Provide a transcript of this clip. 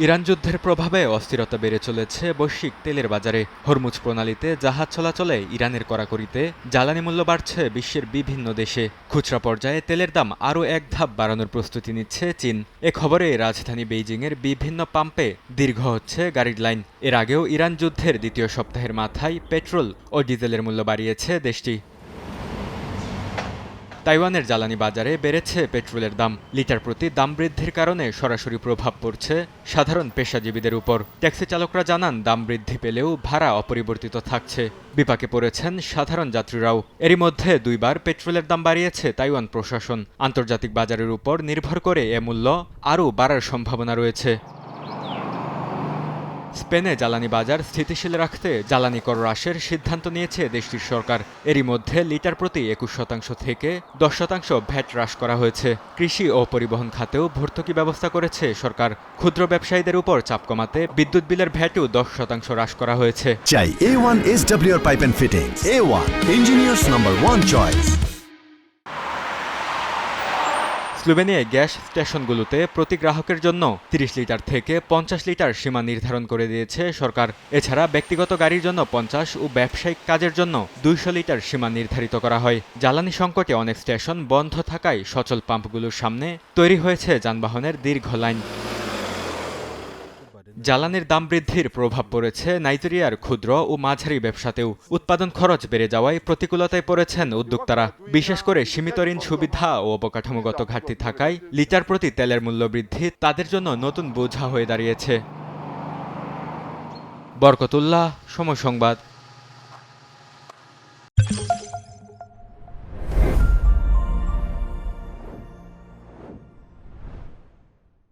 Iran যুদ্ধের প্রভাবে অস্থিরতা বেড়ে চলেছে বৈশ্বিক তেলের বাজারে। হরমুজ প্রণালীতে জাহাজ চলাচলে ইরানের কড়াকড়িতে জ্বালানি মূল্য বাড়ছে বিশ্বের বিভিন্ন দেশে। খুচরা পর্যায়ে তেলের দাম আরও এক ধাপ বাড়ানোর প্রস্তুতি নিচ্ছে চীন। এ খবরে রাজধানী বেইজিংয়ের বিভিন্ন পাম্পে দীর্ঘ হচ্ছে গাড়ির লাইন। এর আগেও ইরান যুদ্ধের দ্বিতীয় সপ্তাহের মাথায় পেট্রোল ও ডিজেলের মূল্য বাড়িয়েছে দেশটি। তাইওয়ানের জ্বালানি বাজারে বেড়েছে পেট্রোলের দাম। লিটার প্রতি দাম বৃদ্ধির কারণে সরাসরি প্রভাব পড়ছে সাধারণ পেশাজীবীদের উপর। ট্যাক্সি চালকরা জানান, দাম বৃদ্ধি পেলেও ভাড়া অপরিবর্তিত থাকছে। বিপাকে পড়েছেন সাধারণ যাত্রীরাও। এরই মধ্যে দুইবার পেট্রোলের দাম বাড়িয়েছে তাইওয়ান প্রশাসন। আন্তর্জাতিক বাজারের উপর নির্ভর করে এ মূল্য আরও বাড়ার সম্ভাবনা রয়েছে। স্পেনে জ্বালানি বাজার স্থিতিশীল রাখতে জ্বালানি কর হ্রাসের সিদ্ধান্ত নিয়েছে দেশটির সরকার। এরই মধ্যে লিটার প্রতি ২১% থেকে ১০% ভ্যাট হ্রাস করা হয়েছে। কৃষি ও পরিবহন খাতেও ভর্তুকি ব্যবস্থা করেছে সরকার। ক্ষুদ্র ব্যবসায়ীদের উপর চাপ কমাতে বিদ্যুৎ বিলের ভ্যাটও 10% হ্রাস করা হয়েছে। চাই A1 SWR pipe and fittings. A1 engineers number 1 choice. স্লোভেনিয়ায় গ্যাস স্টেশনগুলোতে প্রতি গ্রাহকের জন্য ৩০ লিটার থেকে ৫০ লিটার সীমা নির্ধারণ করে দিয়েছে সরকার। এছাড়া ব্যক্তিগত গাড়ির জন্য ৫০ ও ব্যবসায়িক কাজের জন্য ২০০ লিটার সীমা নির্ধারিত করা হয়। জ্বালানি সংকটে অনেক স্টেশন বন্ধ থাকায় সচল পাম্পগুলোর সামনে তৈরি হয়েছে যানবাহনের দীর্ঘ লাইন। জ্বালানির দাম বৃদ্ধির প্রভাব পড়েছে নাইজেরিয়ার ক্ষুদ্র ও মাঝারি ব্যবসাতেও। উৎপাদন খরচ বেড়ে যাওয়ায় প্রতিকূলতায় পড়েছেন উদ্যোক্তারা। বিশেষ করে সীমিত ঋণ সুবিধা ও অবকাঠামোগত ঘাটতি থাকায় লিটার প্রতি তেলের মূল্য বৃদ্ধি তাদের জন্য নতুন বোঝা হয়ে দাঁড়িয়েছে। বরকতুল্লাহ, সময় সংবাদ।